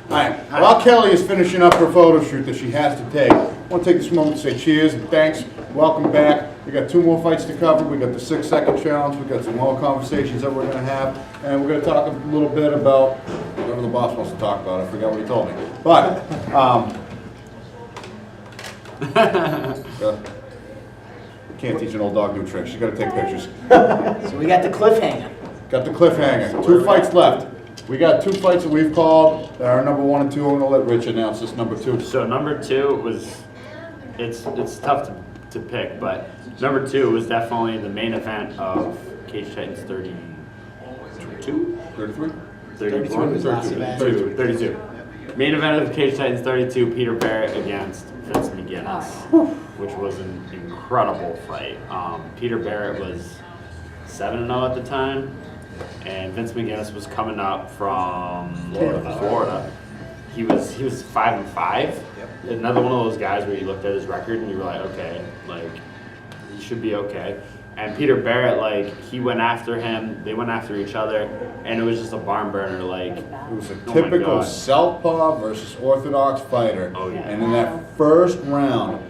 All right. While Kelly is finishing up her photo shoot that she has to take, I want to take this moment to say cheers and thanks. Welcome back. We got 2 more fights to cover. We got the 6-second challenge. We got some more conversations that we're going to have, and we're going to talk a little bit about whatever the boss wants to talk about. I forgot what he told me, but can't teach an old dog new tricks. You got to take pictures. So we got the cliffhanger. Got the cliffhanger. 2 fights left. We got 2 fights that we've called. Our number 1 and 2. I'm gonna let Rich announce this number 2. So number 2 was, it's tough to pick, but number 2 was definitely the main event of Cage Titans 32? 33? 34? was last event. 32. Main event of Cage Titans 32, Peter Barrett against Vince McGinnis, which was an incredible fight. Peter Barrett was 7-0 at the time, and Vince McGinnis was coming up from Florida. He was 5-5. Yep. Another one of those guys where you looked at his record and you were like, okay, like he should be okay. And Peter Barrett, like, he went after him, they went after each other, and it was just a barn burner. Like, It was a typical southpaw versus orthodox fighter. Oh, yeah. And in that first round,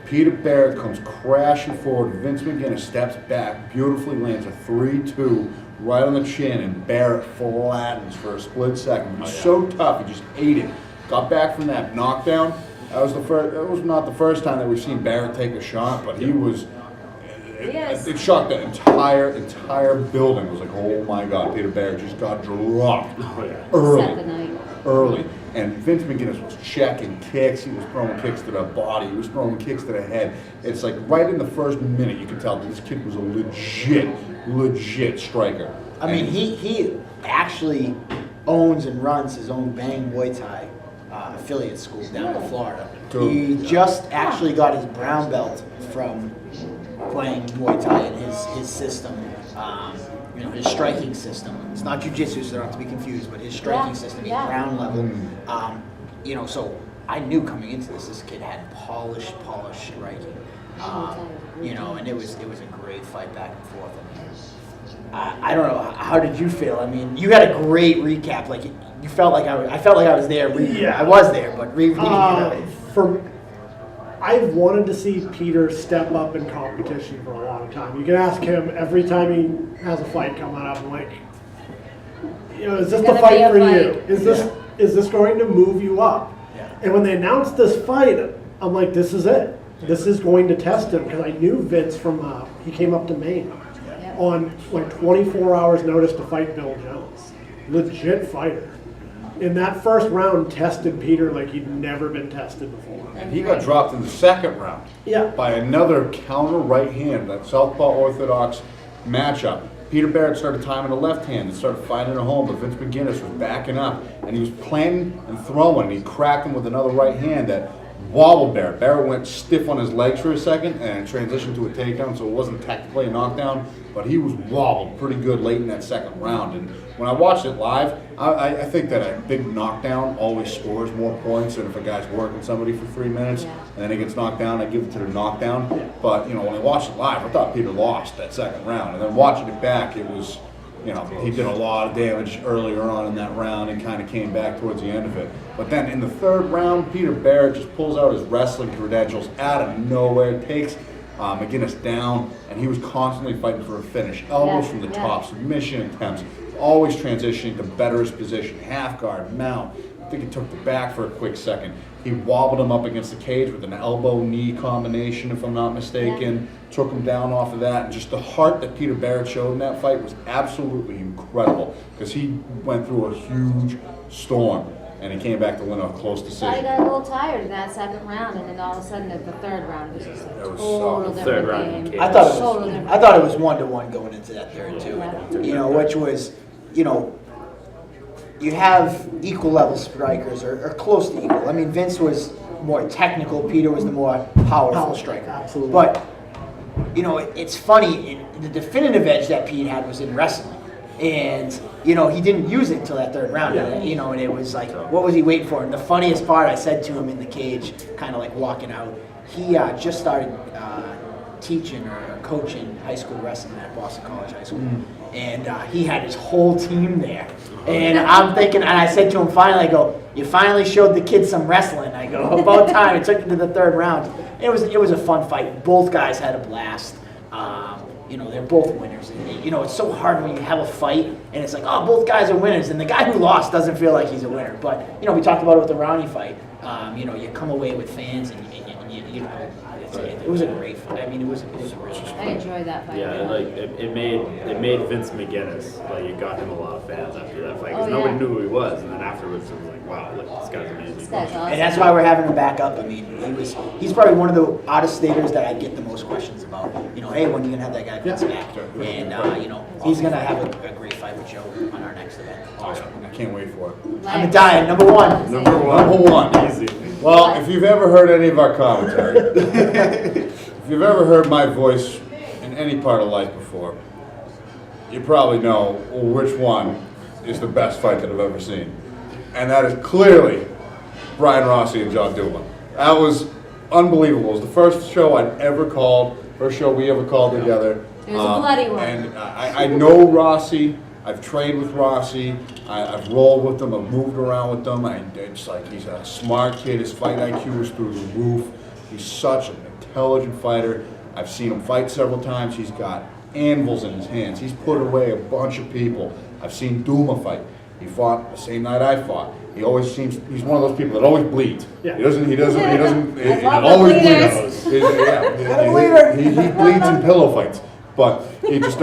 Peter Barrett comes crashing forward. Vince McGinnis steps back, beautifully lands a 3-2 right on the chin, and Barrett flattens for a split second. He was so tough, he just ate it. Got back from that knockdown. That was not the first time that we've seen Barrett take a shot, but he was. It shocked the entire building. It was like, oh my God, Peter Barrett just got dropped early. And Vince McGinnis was checking kicks. He was throwing kicks to the body. He was throwing kicks to the head. It's like right in the first minute, you could tell this kid was a legit striker. I mean, he actually owns and runs his own Bang Muay Thai affiliate school down in Florida. He just actually got his brown belt from playing Muay Thai in his system, his striking system. It's not jiu-jitsu, so not to be confused, but his striking system, he's ground level. So I knew coming into this kid had polished striking. And it was a great fight back and forth. I don't know, how did you feel? I mean, you had a great recap. Like you felt like I felt like I was there. I was there, but I've wanted to see Peter step up in competition for a long time. You can ask him every time he has a fight coming up, I'm like, is this the fight for you? Is this going to move you up? Yeah. And when they announced this fight, I'm like, this is it. This is going to test him, because I knew Vince from he came up to Maine on like 24 hours notice to fight Bill Jones. Legit fighter. In that first round, tested Peter like he'd never been tested before. And he got dropped in the second round by another counter right hand, that southpaw orthodox matchup. Peter Barrett started timing the left hand and started finding a home, but Vince McGinnis was backing up, and he was planting and throwing, and he cracked him with another right hand that wobbled Barrett. Barrett went stiff on his legs for a second and transitioned to a takedown, so it wasn't technically a knockdown, but he was wobbled pretty good late in that second round. And when I watched it live, I think that a big knockdown always scores more points than if a guy's working somebody for 3 minutes and then he gets knocked down. I give it to the knockdown. But when I watched it live, I thought Peter lost that second round, and then watching it back, it was. He did a lot of damage earlier on in that round and kind of came back towards the end of it. But then in the third round, Peter Barrett just pulls out his wrestling credentials out of nowhere, takes McGinnis down, and he was constantly fighting for a finish. Elbows from the top, submission attempts, always transitioning to better his position, half guard, mount. I think he took the back for a quick second. He wobbled him up against the cage with an elbow-knee combination, if I'm not mistaken. Took him down off of that. And just the heart that Peter Barrett showed in that fight was absolutely incredible, because he went through a huge storm, and he came back to win a close decision. I got a little tired in that second round, and then all of a sudden at the third round, it was just like a total third round different game. I thought it was 1-1 going into that third too. Which was, you have equal level strikers or close to equal. I mean, Vince was more technical. Peter was the more powerful striker. Absolutely. But it's funny. The definitive edge that Pete had was in wrestling. And, he didn't use it until that third round. And it was like, what was he waiting for? And the funniest part, I said to him in the cage, kind of like walking out, he just started teaching or coaching high school wrestling at Boston College High School. And he had his whole team there. And I'm thinking, and I said to him finally, I go, you finally showed the kids some wrestling. I go, about time. It took it to the third round. It was a fun fight. Both guys had a blast. They're both winners. It's so hard when you have a fight and it's like, oh, both guys are winners, and the guy who lost doesn't feel like he's a winner. But we talked about it with the Ronnie fight. You come away with fans, and it was a great fight. I mean, it was a really I enjoyed that fight. Yeah, like it made Vince McGinnis, like, it got him a lot of fans after that fight, because Oh, nobody yeah. knew who he was, and then afterwards it was like, wow, look, this guy's amazing. This guy's awesome. And that's why we're having him back up. I mean, he's probably one of the out-of-staters that I get the most questions about. Hey, when are you gonna have that guy Vince back? And he's gonna have a great fight with Joe on our next event. Awesome. I can't wait for it. I'm dying. Number one. Number one. Easy. Well, if you've ever heard any of our commentary, if you've ever heard my voice in any part of life before, you probably know which one is the best fight that I've ever seen. And that is clearly Brian Rossi and John Duma. That was unbelievable. It was the first show I'd ever called, first show we ever called together. It was a bloody one. And I know Rossi. I've trained with Rossi. I've rolled with him. I've moved around with him. It's like he's a smart kid. His fight IQ is through the roof. He's such an intelligent fighter. I've seen him fight several times. He's got anvils in his hands. He's put away a bunch of people. I've seen Duma fight. He fought the same night I fought. He's one of those people that always bleeds. Yeah. He doesn't, it love the always bleeders. bleeds. He bleeds in pillow fights. But he just,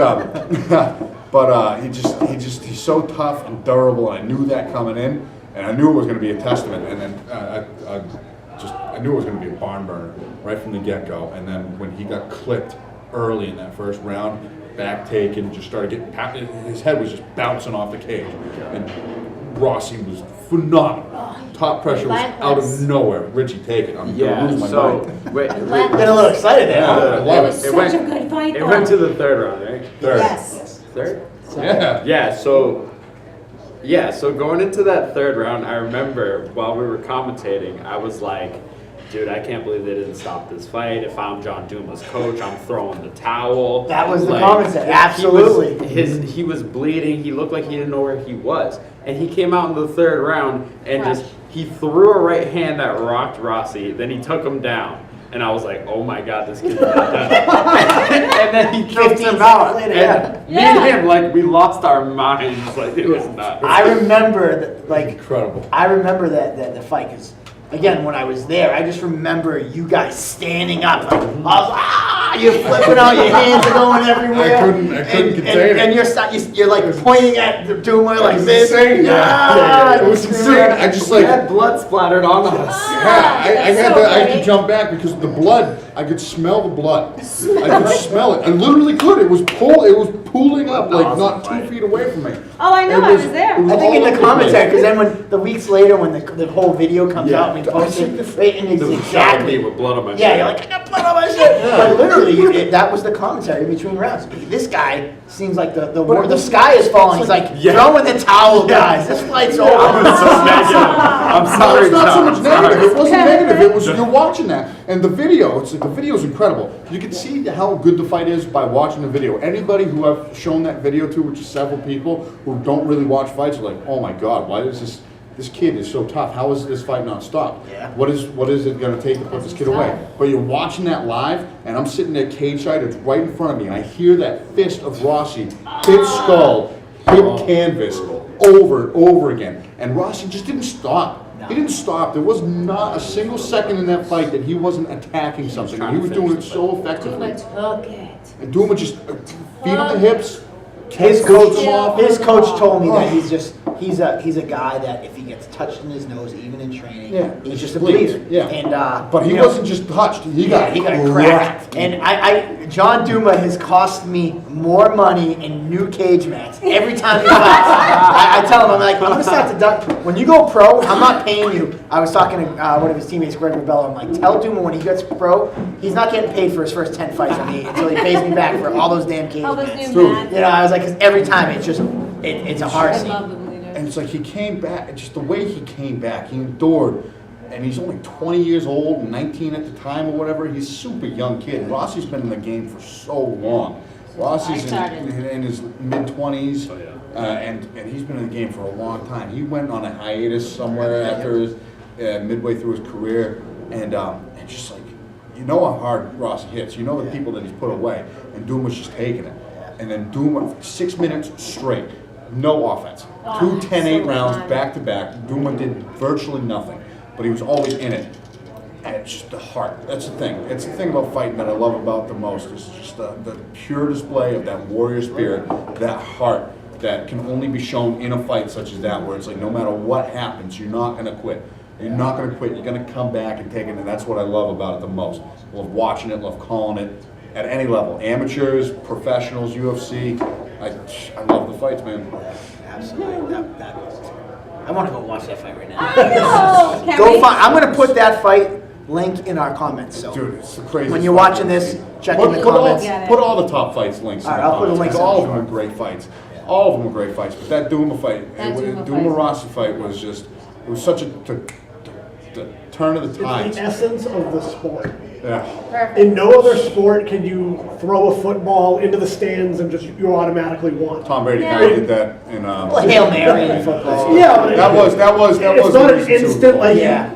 he's so tough and durable, and I knew that coming in, and I knew it was going to be a testament, and then I knew it was going to be a barn burner right from the get-go, and then when he got clipped early in that first round, back taken, just started getting, his head was just bouncing off the cage, and Rossi was phenomenal. Top pressure was out of nowhere. Richie, take it. I'm going to lose my mind. Wait, Getting a little excited there. I It love was it. such a good fight, it though. went to the third round, right? Third. Yes. Third? Yeah. So going into that third round, I remember while we were commentating, I was like, dude, I can't believe they didn't stop this fight. If I'm John Duma's coach, I'm throwing the towel. That was the commentary. Absolutely. He was bleeding. He looked like he didn't know where he was. And he came out in the third round and he threw a right hand that rocked Rossi. Then he took him down. And I was like, oh my God, this kid's not done. And then he choked him out. Later, And me and him, like, we lost our minds. Like, it was nuts. I remember that, Incredible. I remember that the fight, because again, when I was there, I just remember you guys standing up. Like, I was you're flipping out, your hands are going everywhere. I couldn't contain it. And you're like pointing at the Duma like this. Insane. Yeah. It was insane. I just We had blood splattered on us. I had to jump back because the blood, I could smell the blood. I could smell it. I literally could. It was pooling up like not 2 feet away from me. Oh, I know, I was there. I think in the commentary, because then when the weeks later when the whole video comes out and we post it, and it's exactly with blood on my yeah, you're like, I got blood on my shit. But literally, that was the commentary between rounds. This guy seems like the sky is falling. He's like, throw in the towel, guys. This fight's over. I'm sorry, It's not so much John. negative. It wasn't negative. It was you're watching that, and the video. The video's incredible. You can see how good the fight is by watching the video. Anybody who I've shown that video to, which is several people who don't really watch fights, are like, oh my God, why is this? This kid is so tough. How is this fight not stopped? Yeah. What is it going to take to put this kid away? But you're watching that live, and I'm sitting there cage side. It's right in front of me, and I hear that fist of Rossi hit skull, hit canvas over and over again. And Rossi just didn't stop. No. He didn't stop. There was not a single second in that fight that he wasn't attacking something. And he was doing it so effectively. Duma took it. And Duma just feet on the hips. His coach him off. told me that he's a guy that if he gets touched in his nose, even in training, he's just a bleeder. Yeah. And but he wasn't just touched. He got cracked. And John Duma has cost me more money in new cage mats every time he fights. I tell him, I'm like, I'm gonna start to duck. When you go pro, I'm not paying you. I was talking to one of his teammates, Greg Rebello. I'm like, tell Duma when he gets pro, he's not getting paid for his first 10 fights with me until he pays me back for all those damn cage All those mats. new mats. I was like, because every time it's just, it's a hard I scene. love the bleeders. And it's like he came back, just the way he came back, he endured. And he's only 20 years old, 19 at the time or whatever. He's a super young kid. Rossi's been in the game for so long. Rossi's I started. in his mid-20s, Oh, yeah. and he's been in the game for a long time. He went on a hiatus somewhere after his, midway through his career, and just like, you know how hard Rossi hits. You know the people that he's put away, and Doom was just taking it. And then Doom, 6 minutes straight, no offense. Oh, 2 10-8 so rounds fun. back to back. Doom did virtually nothing, but he was always in it. And it's just the heart. That's the thing. It's the thing about fighting that I love about the most. It's just the pure display of that warrior spirit, that heart that can only be shown in a fight such as that, where it's like no matter what happens, you're not going to quit. You're not going to quit. You're going to come back and take it, and that's what I love about it the most. Love watching it, love calling it at any level. Amateurs, professionals, UFC. I love the fights, man. Absolutely. I want to go watch that fight right now. I know. Can Go we? find. I'm going to put that fight link in our comments. So Dude, it's the craziest. when you're watching this, check in the Put comments. all the top fights links in All the right, I'll put a comments, link 'cause in all the of them were great fights. All of them were great fights, but that Duma fight, That Duma Duma fight. Rossi fight was just, it was such a the turn of the It's tides. the essence of the sport. Yeah. Perfect. In no other sport can you throw a football into the stands and just you automatically won. Tom Brady Yeah. kind of did that in. Well, Hail Mary in football. Yeah, but That was it's the not an reason to- instant like Yeah.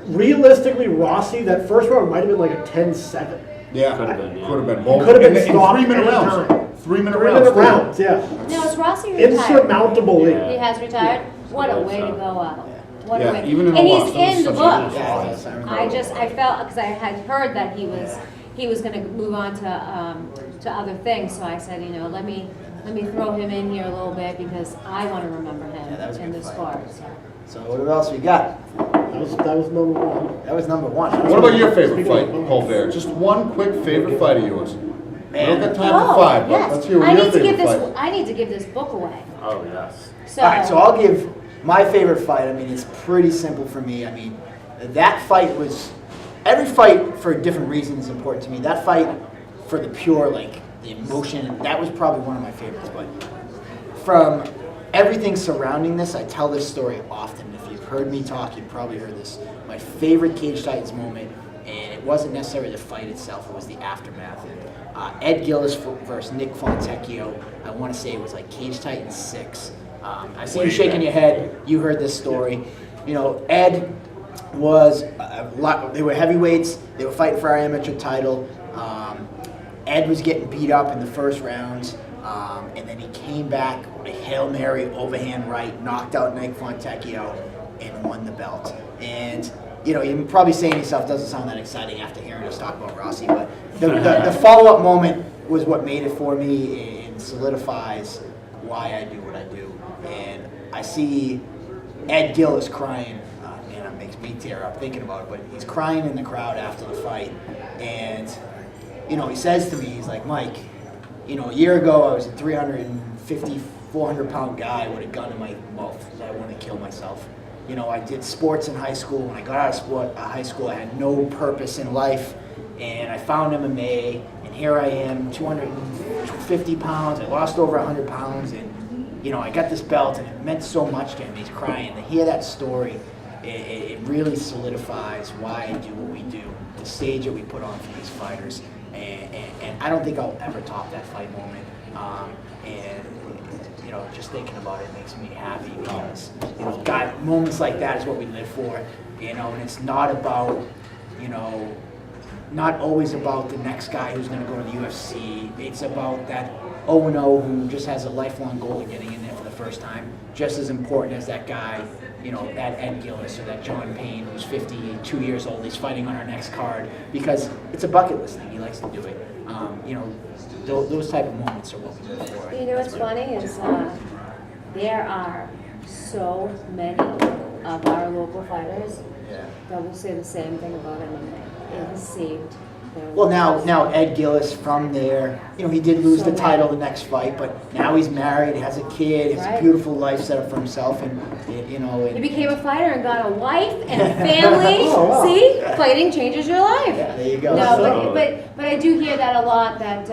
realistically Rossi that first round might have been like a 10-7. Yeah, Could have been, yeah. Could have been. He Both. could have been in stopped 3-minute anytime. rounds. 3-minute 3-minute rounds. rounds, yeah. No, is Rossi retired? Insurmountable lead. Yeah. He has retired? What a way to go out. What Yeah, a way. even in a And loss, he's that was in the such a book. Yeah, I felt, because I had heard that he was gonna move on to other things, so I said, let me throw him in here a little bit because I want to remember Yeah, that was a him in good the fight. sport. So what else we got? That was number one. That was number one. What about your favorite fight, Polvere? Just one quick favorite fight of yours. We don't got time for Oh, five, but yes. let's hear I your need to give favorite this. fight. I need to give this book away. Oh, yes. So, All right, so I'll give my favorite fight. I mean, it's pretty simple for me. I mean, that fight was, every fight for different reasons is important to me. That fight for the pure, like, the emotion, that was probably one of my favorites. But from everything surrounding this, I tell this story often. If you've heard me talk, you've probably heard this. My favorite Cage Titans moment, and it wasn't necessarily the fight itself, it was the aftermath. Ed Gillis versus Nick Fontecchio, I want to say it was like Cage Titans 6. I see you shaking your head. You heard this story. Ed was a lot. They were heavyweights. They were fighting for our amateur title. Ed was getting beat up in the first rounds, and then he came back with a Hail Mary overhand right, knocked out Nick Fontecchio, and won the belt. And you're probably saying to yourself, doesn't sound that exciting after hearing us talk about Rossi, but the follow-up moment was what made it for me and solidifies why I do what I do. And I see Ed Gillis crying, and it makes me tear up thinking about it, but he's crying in the crowd after the fight. And, he says to me, he's like, Mike, a year ago I was a 350, 400-pound guy with a gun in my mouth. I wanted to kill myself. I did sports in high school. When I got out of high school, I had no purpose in life. And I found MMA, and here I am, 250 pounds. I lost over 100 pounds, and I got this belt, and it meant so much to him. He's crying. To hear that story, it really solidifies why I do what we do, the stage that we put on for these fighters. And I don't think I'll ever top that fight moment. Just thinking about it makes me happy because, God, moments like that is what we live for, and it's not about, not always about the next guy who's going to go to the UFC. It's about that 0-0 who just has a lifelong goal of getting in there for the first time, just as important as that guy, that Ed Gillis or that John Payne who's 52 years old. He's fighting on our next card because it's a bucket list thing. He likes to do it. Those type of moments are what we live for. what's funny is there are so many of our local fighters that will say the same thing about MMA. It has saved their Well, lives. now Ed Gillis from there, he did lose So the title many. the next fight, but now he's married, has a kid, has a Right. beautiful life set up for himself, and He became a fighter and got a wife and a family. Oh, wow. See, fighting changes your life. yeah, there you go. No, So- but I do hear that a lot, that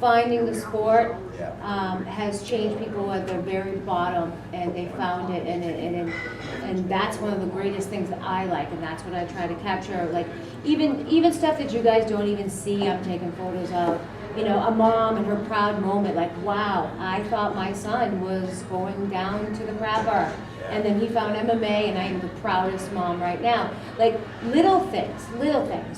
finding the sport Yeah. has changed people at their very bottom, and they found it, and that's one of the greatest things that I like, and that's what I try to capture. Like even stuff that you guys don't even see, I'm taking photos of. you know, a mom and her proud moment, like, wow, I thought my son was going down to the crapper. And then he found MMA, and I am the proudest mom right now. Like, little things.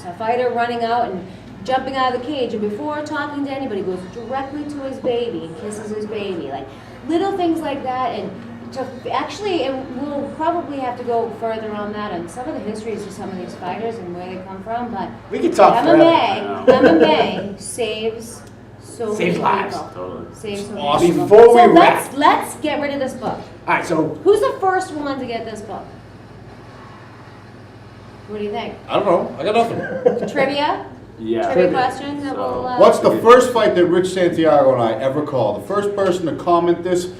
A fighter running out and jumping out of the cage, and before talking to anybody, goes directly to his baby and kisses his baby. Like, little things like that. And to actually, and we'll probably have to go further on that and some of the histories of some of these fighters and where they come from, but We could talk MMA saves so Saves many lives. people. Totally. Saves so Awesome. many people. Before So we wrap. let's get rid of this book. All right, so Who's the first one to get this book? What do you think? I don't know. I got nothing. Trivia? Yeah. Trivia questions that we'll, What's the first fight that Rich Santiago and I ever called? The first person to comment this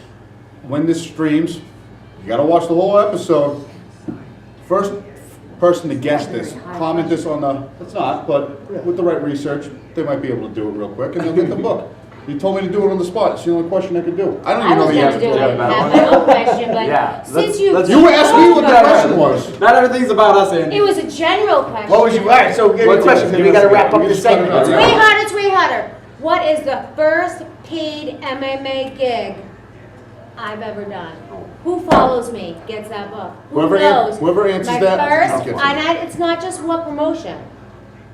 when this streams, you got to watch the whole episode. First person to guess this, comment this on the, it's not, but with the right research, they might be able to do it real quick, and they'll get the book. He told me to do it on the spot. It's the only question I could do. I don't I even know was the going to answer do to it, it. have my own question, but Yeah, since you asked me what the question was. Not everything's about us, Andy. It was a general question. what was you? All right, so give me a What's question. yours? Then we Give got to us wrap a- up we this just cut it segment. out. It's way harder. What is the first paid MMA gig I've ever done? Who follows me gets that book. Who knows? Whoever answers My that, first, I'll get it. and it's not just what promotion,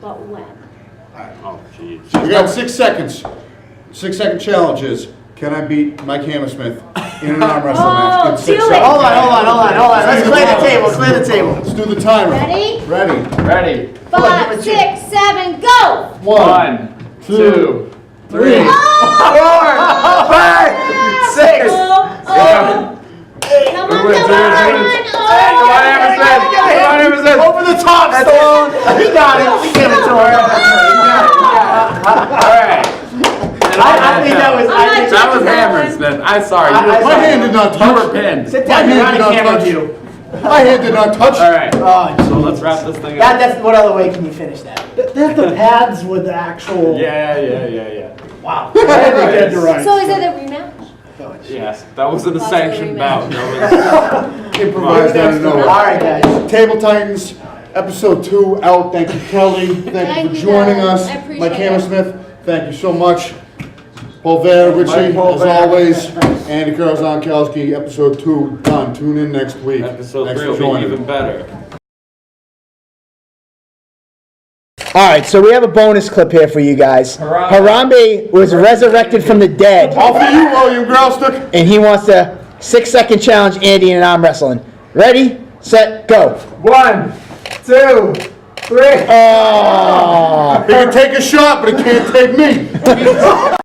but when. Oh, jeez. We got 6 seconds. 6-second challenge is, can I beat Mike Hammersmith in an arm wrestling match in 6 do it. seconds? Hold on. Let's clear the table. Let's do the timer. Ready? Ready. Ready. 5, 6, 7, go! 1, 2, 3. 4, 5, 6. Oh, come on, come on. Over the top, Stallone. He got it. We gave it to him. Alright. I think that was. I think That was Hammersmith. I'm sorry. My hand did not You touch. were pinned. Sit down. My You're hand on did not camera touch. view. My hand did not touch. Alright. Oh, So let's wrap this thing up. that's what other way can you finish that? They have the pads with the actual. Yeah. Wow. I had to get it right. So is it a rematch? Yes, that wasn't a Possibly sanctioned rematch. bout. That was. Improvised out of All nowhere. right, guys. Table Titans, episode 2 out. Thank you, Kelly. Thank you Thank for you, joining guys. us. I appreciate Mike it. Hammersmith, thank you so much. Polvere, Richie, Mike as Polvere. always. Andy Karzonkowski, episode 2 done. Tune in next week. Episode Thanks 3 for will be joining. even better. All right, so we have a bonus clip here for you guys. Harambe was resurrected from the dead, All for you, William Graustick. and he wants to 6-second challenge Andy in arm wrestling. Ready, set, go. 1, 2, 3. Oh. He can take a shot, but he can't take me.